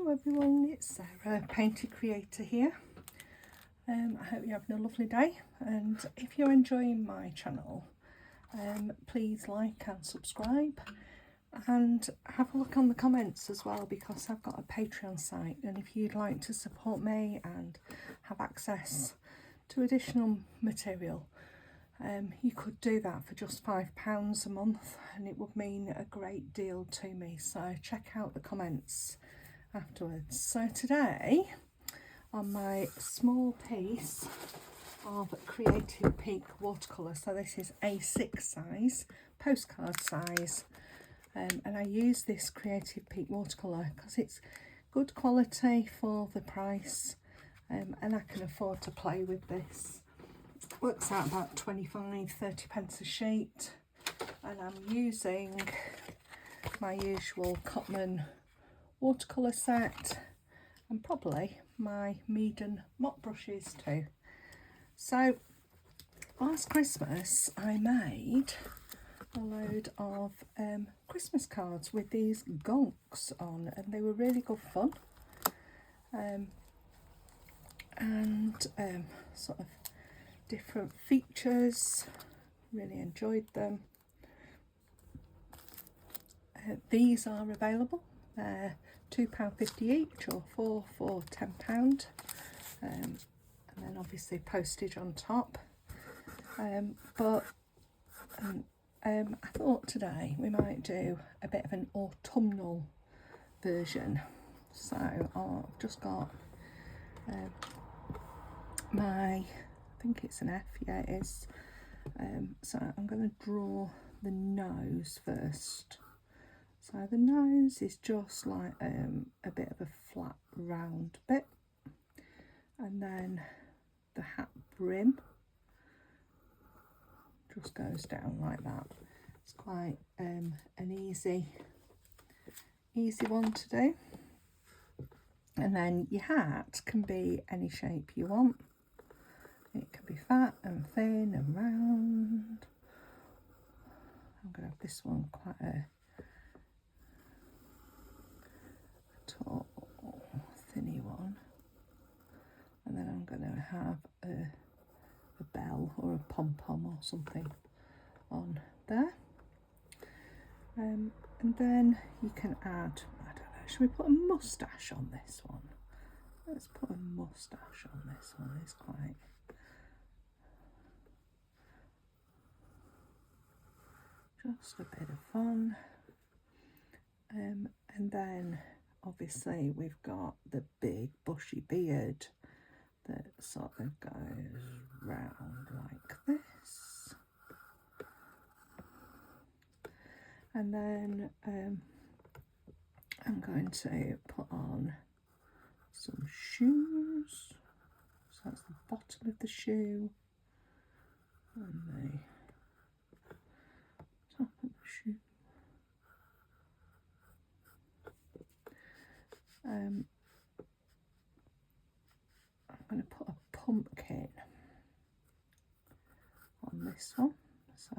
Hello everyone, it's Sarah, Painter Creator here. I hope you're having a lovely day, and if you're enjoying my channel, please like and subscribe, and have a look on the comments as well, because I've got a Patreon site, and if you'd like to support me and have access to additional material, you could do that for just £5 a month, and it would mean a great deal to me. So check out the comments afterwards. So today, on my small piece of Creative Peak watercolour, so this is A6 size, postcard size, and I use this Creative Peak watercolour because it's good quality for the price, and I can afford to play with this. Works out about 25-30 pence a sheet, and I'm using my usual Cotman watercolour set and probably my Meaden mop brushes too. So last Christmas I made a load of Christmas cards with these gonks on, and they were really good fun, and sort of different features. Really enjoyed them. These are available. They're £2.50 each, or four for £10, and then obviously postage on top. But I thought today we might do a bit of an autumnal version. So I've just got my, I think it's an F, yeah it is. So I'm going to draw the nose first. So the nose is just like a bit of a flat round bit, and then the hat brim just goes down like that. It's quite an easy one to do. And then your hat can be any shape you want. It can be fat and thin and round. I'm going to have this one quite a tall, thinny one. And then I'm going to have a bell or a pom-pom or something on there. And then you can add, I don't know, should we put a moustache on this one? Let's put a moustache on this one. It's quite... just a bit of fun. And then obviously we've got the big bushy beard that sort of goes round like this. And then I'm going to put on some shoes. So that's the bottom of the shoe and the top of the shoe. I'm going to put a pumpkin on this one. So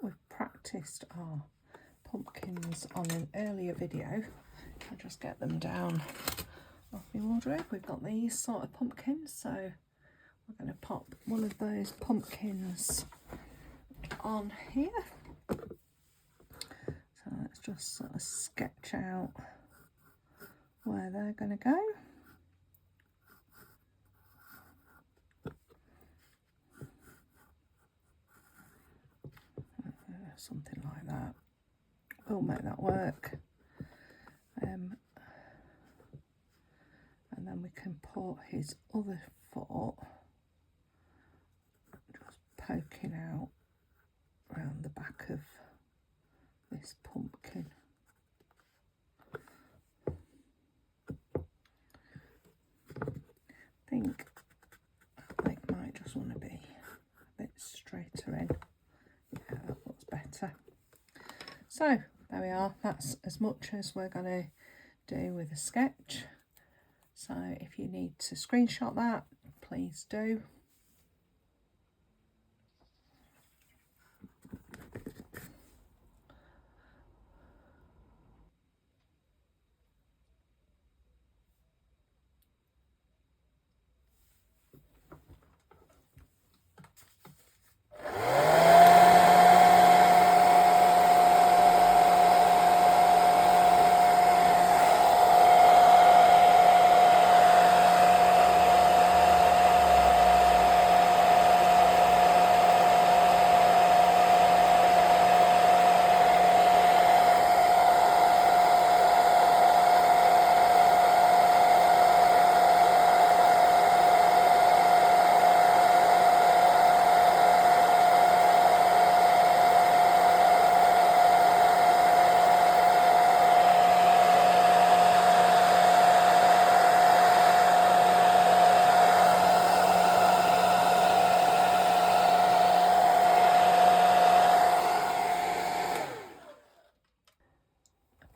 we've practiced our pumpkins on an earlier video. I'll just get them down off my wardrobe. We've got these sort of pumpkins, so we're going to pop one of those pumpkins on here. So let's just sort of sketch out where they're going to go. Something like that. We'll make that work. And then we can put his other foot just poking out around the back of this pumpkin. I think it might just want to be a bit straighter in. Yeah, that looks better. So there we are. That's as much as we're going to do with a sketch. So if you need to screenshot that, please do.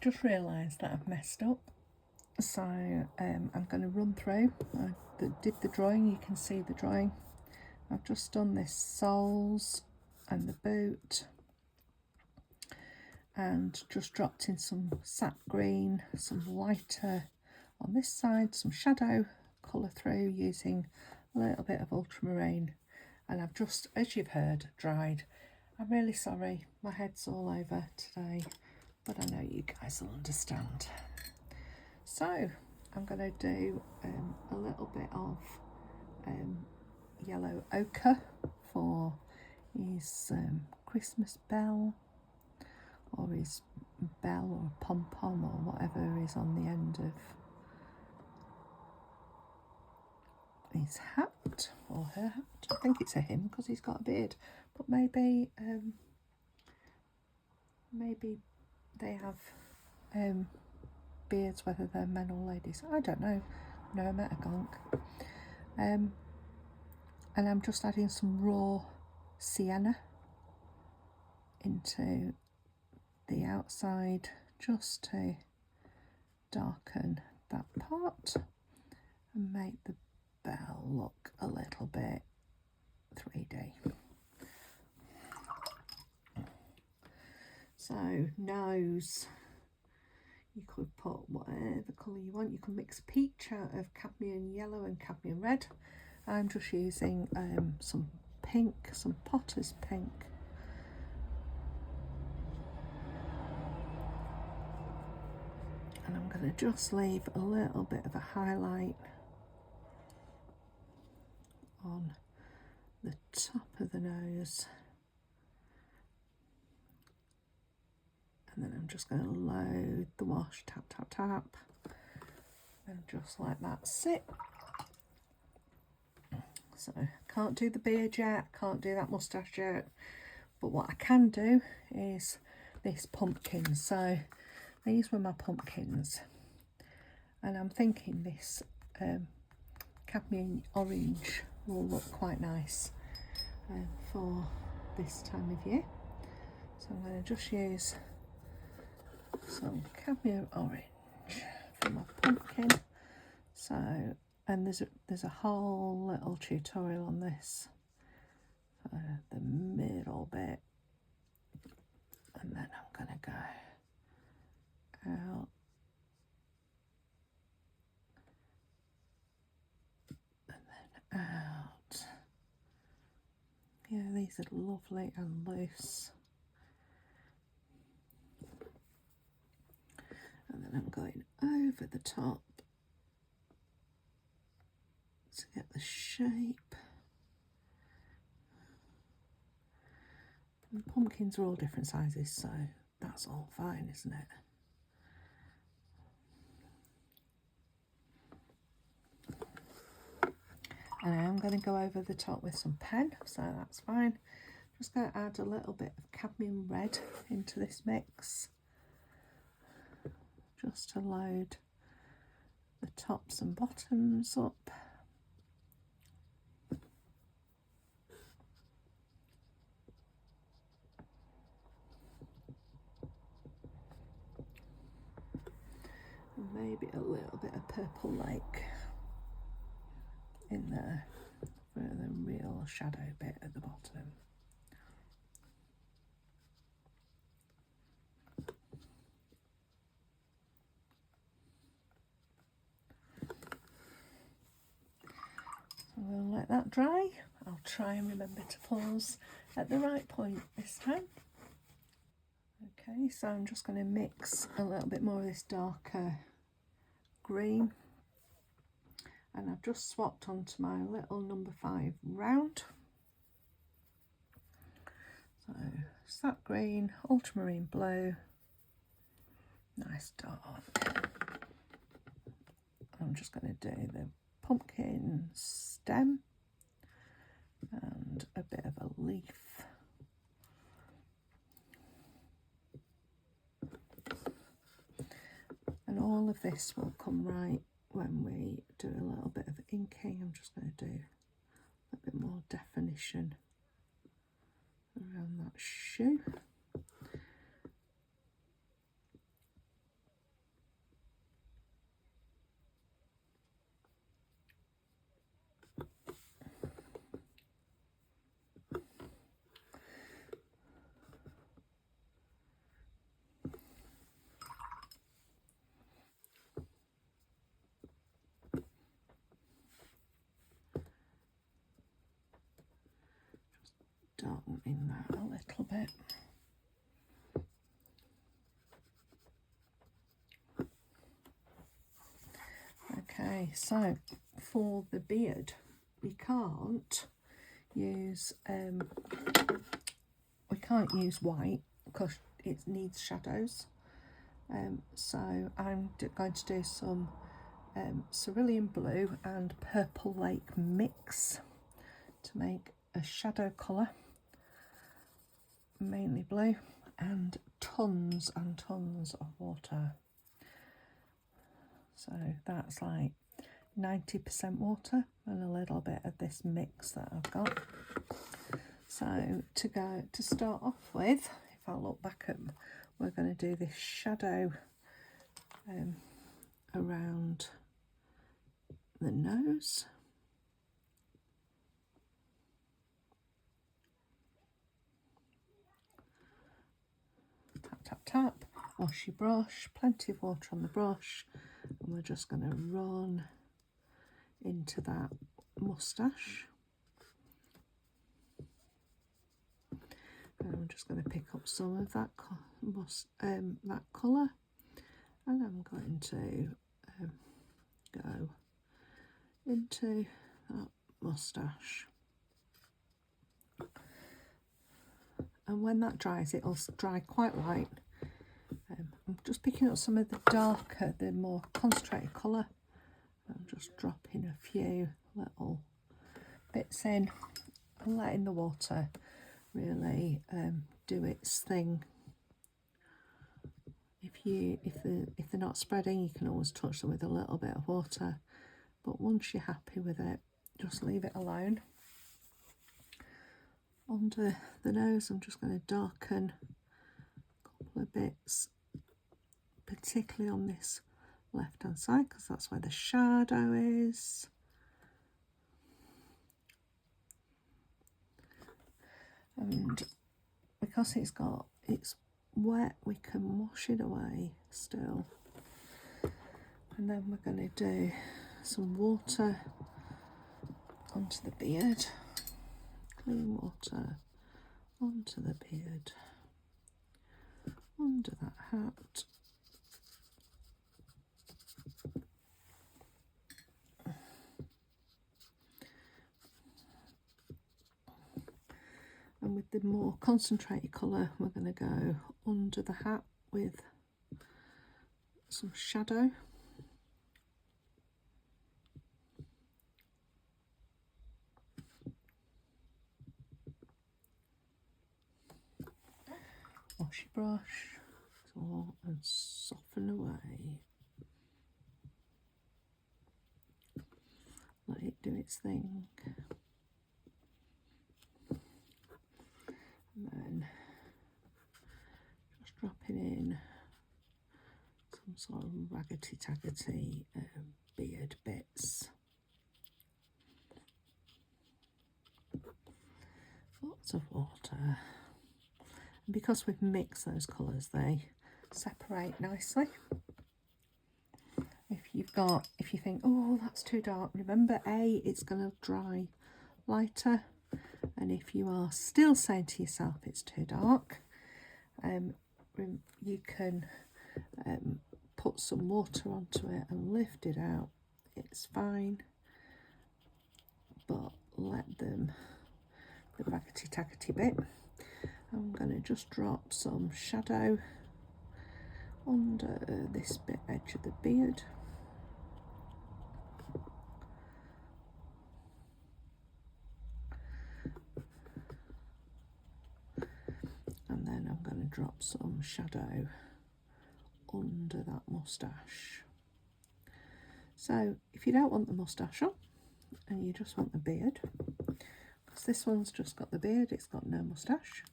just realised that I've messed up, so I'm going to run through. I did the drawing, you can see the drawing. I've just done this soles and the boot, and just dropped in some sap green, some lighter on this side, some shadow colour through using a little bit of ultramarine, and I've just, as you've heard, dried. I'm really sorry, my head's all over today, but I know you guys will understand. So I'm going to do a little bit of yellow ochre for his Christmas bell, or his bell or pom-pom or whatever is on the end of his hat or her hat. I think it's a him because he's got a beard, but maybe maybe they have beards, whether they're men or ladies. I don't know. No, I met a gonk. And I'm just adding some raw sienna into the outside just to darken that part and make the bell look a little bit 3D. So nose, you could put whatever colour you want. You can mix peach out of cadmium yellow and cadmium red. I'm just using some pink, some potter's pink. And I'm going to just leave a little bit of a highlight on the top of the nose. And then I'm just going to load the wash, tap, tap, tap, and just let that sit. So can't do the beard yet, can't do that moustache yet, but what I can do is this pumpkin. So these were my pumpkins, and I'm thinking this cadmium orange will look quite nice for this time of year. So I'm going to just use some cadmium orange for my pumpkin. So, and there's a whole little tutorial on this for the middle bit, and then I'm going to go out and then out. Yeah, these are lovely and loose. And then I'm going over the top to get the shape. And pumpkins are all different sizes, so that's all fine, isn't it? And I am going to go over the top with some pen, so that's fine. Just going to add a little bit of cadmium red into this mix, just to load the tops and bottoms up. And maybe a little bit of purple lake in there for the real shadow bit at the bottom. So we'll let that dry. I'll try and remember to pause at the right point this time. Okay, so I'm just going to mix a little bit more of this darker green, and I've just swapped onto my little number 5 round. So sap green, ultramarine blue, nice dark. I'm just going to do the pumpkin stem and a bit of a leaf. And all of this will come right when we do a little bit of inking. I'm just going to do a bit more definition around that shoe. darkening that a little bit. Okay, so for the beard, we can't use white because it needs shadows. So I'm going to do some cerulean blue and purple lake mix to make a shadow colour, mainly blue, and tons of water. So that's like 90% water and a little bit of this mix that I've got. So to start off with, if I look back at, we're going to do this shadow around the nose. Tap, tap, tap. Wash your brush, plenty of water on the brush, and we're just going to run into that moustache. And I'm just going to pick up some of that colour, and I'm going to go into that moustache. And when that dries, it'll dry quite light. I'm just picking up some of the darker, the more concentrated colour. I'm just dropping a few little bits in and letting the water really do its thing. If they're not spreading, you can always touch them with a little bit of water, but once you're happy with it, just leave it alone. Under the nose, I'm just going to darken a couple of bits, particularly on this left hand side because that's where the shadow is. And because it's wet, we can wash it away still. And then we're going to do some water onto the beard, clean water onto the beard, under that hat. And with the more concentrated colour, we're going to go under the hat with some shadow. Wash your brush and soften away. Let it do its thing. And then just dropping in some sort of raggedy-taggedy beard bits. Lots of water. And because we've mixed those colours, they separate nicely. If you think, oh, that's too dark, remember it's going to dry lighter. And if you are still saying to yourself it's too dark, you can put some water onto it and lift it out. It's fine, but let them, the raggedy-taggedy bit. I'm going to just drop some shadow under this bit edge of the beard. And then I'm going to drop some shadow under that moustache. So if you don't want the moustache on and you just want the beard, because this one's just got the beard, it's got no moustache,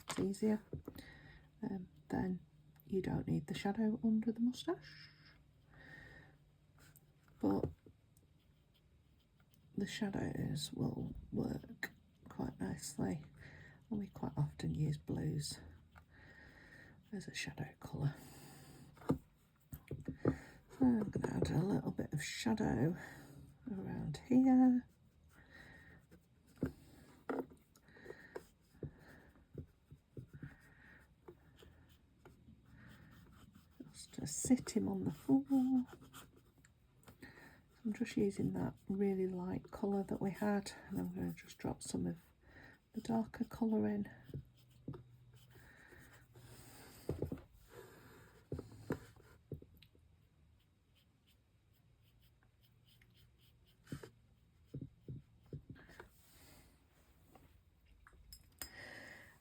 it's easier, then you don't need the shadow under the moustache. But the shadows will work quite nicely, and we quite often use blues as a shadow colour. So I'm going to add a little bit of shadow around here. actually sit him on the floor. I'm just using that really light colour that we had, and I'm going to just drop some of the darker colour in.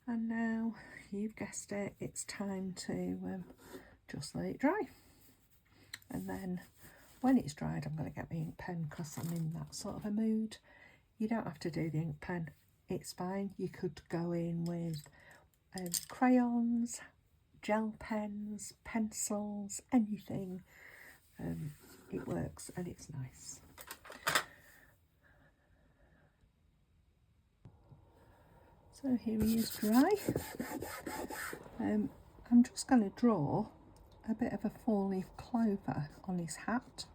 And now, you've guessed it, it's time to just let it dry. And then when it's dried, I'm going to get my ink pen because I'm in that sort of a mood. You don't have to do the ink pen, it's fine. You could go in with crayons, gel pens, pencils, anything. It works and it's nice. So here he is dry. I'm just going to draw a bit of a 4-leaf clover on his hat.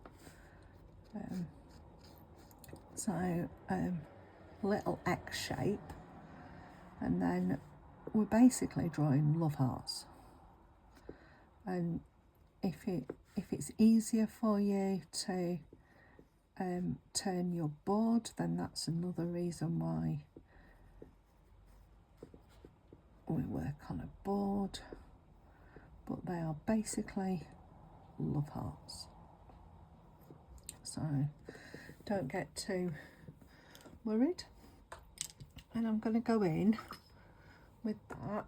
Little X shape, and then we're basically drawing love hearts. And if it's easier for you to turn your board, then that's another reason why we work on a board, but they are basically love hearts. So don't get too worried. And I'm going to go in with that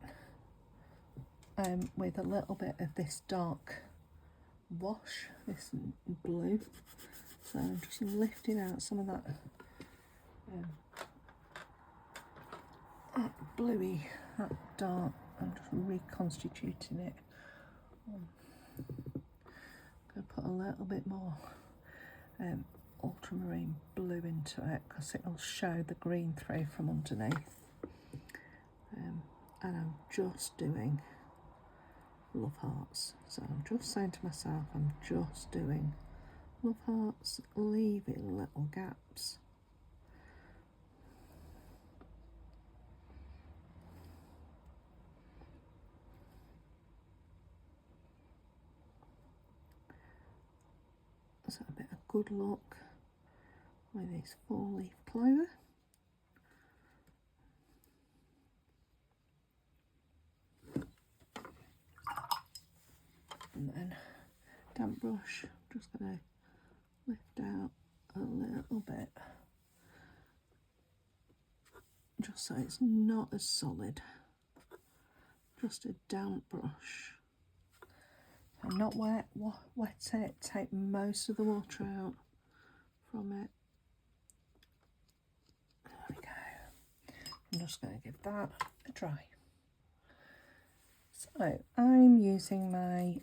with a little bit of this dark wash, this blue. So I'm just lifting out some of that bluey, that dark. I'm just reconstituting it. I'm going to put a little bit more ultramarine blue into it because it will show the green through from underneath. And I'm just doing love hearts. So I'm just saying to myself, I'm just doing love hearts, leaving little gaps. So a bit of good luck with this 4-leaf clover. And then damp brush, I'm just going to lift out a little bit, just so it's not as solid. Just a damp brush. And not wet it, take most of the water out from it. There we go. I'm just going to give that a try. So I'm using my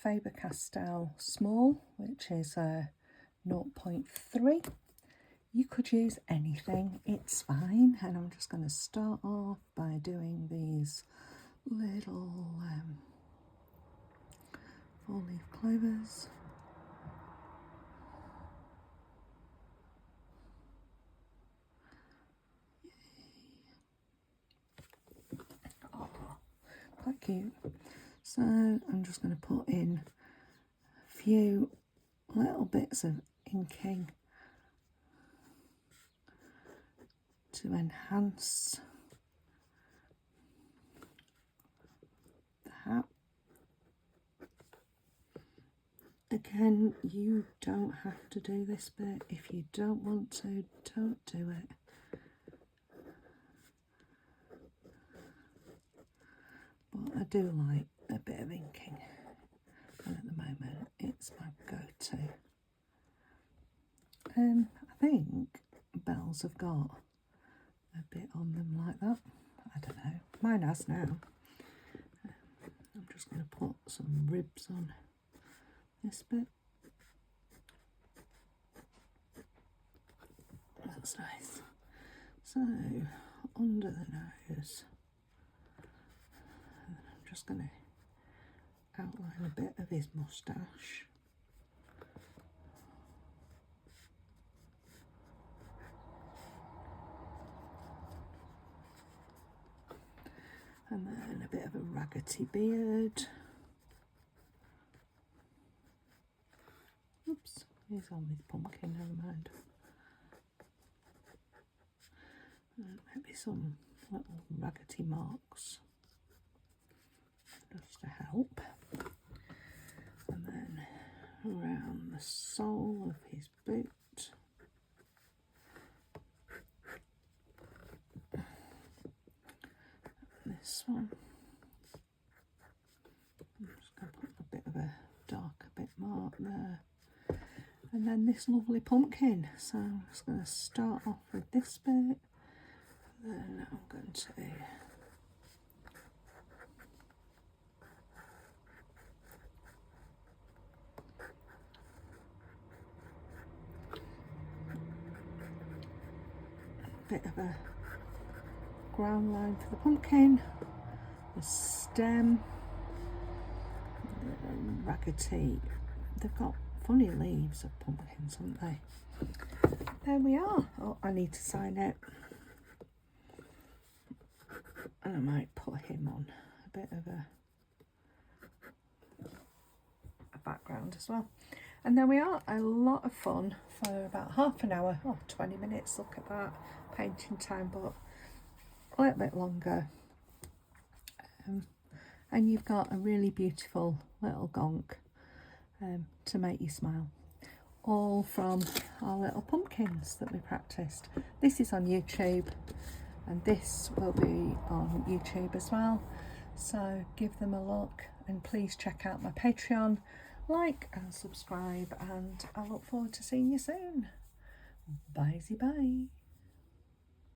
Faber-Castell Small, which is a 0.3. You could use anything, it's fine. And I'm just going to start off by doing these little 4-leaf clovers. Oh, quite cute. So I'm just going to put in a few little bits of inking to enhance the hat. Again, you don't have to do this bit. If you don't want to, don't do it. But I do like a bit of inking, and at the moment it's my go-to. I think bells have got a bit on them like that. I don't know. Mine has now. I'm just going to put some ribs on this bit. That's nice. So under the nose, I'm just going to outline a bit of his moustache. And then a bit of a raggedy beard. Oops, he's on this pumpkin, never mind. Maybe some little raggedy marks just to help. And then around the sole of his boot. This one. I'm just going to put a bit of a darker bit mark there. And then this lovely pumpkin. So I'm just going to start off with this bit. Then I'm going to bit of a ground line for the pumpkin, the stem, the raggedy. They've got funny leaves of pumpkins, haven't they? There we are. Oh, I need to sign it. And I might put him on a bit of a background as well. And there we are, a lot of fun for about half an hour, 20 minutes, look at that, painting time, but a little bit longer. And you've got a really beautiful little gonk to make you smile. All from our little pumpkins that we practiced. This is on YouTube, and this will be on YouTube as well. So give them a look, and please check out my Patreon, like and subscribe, and I look forward to seeing you soon. Bye-bye.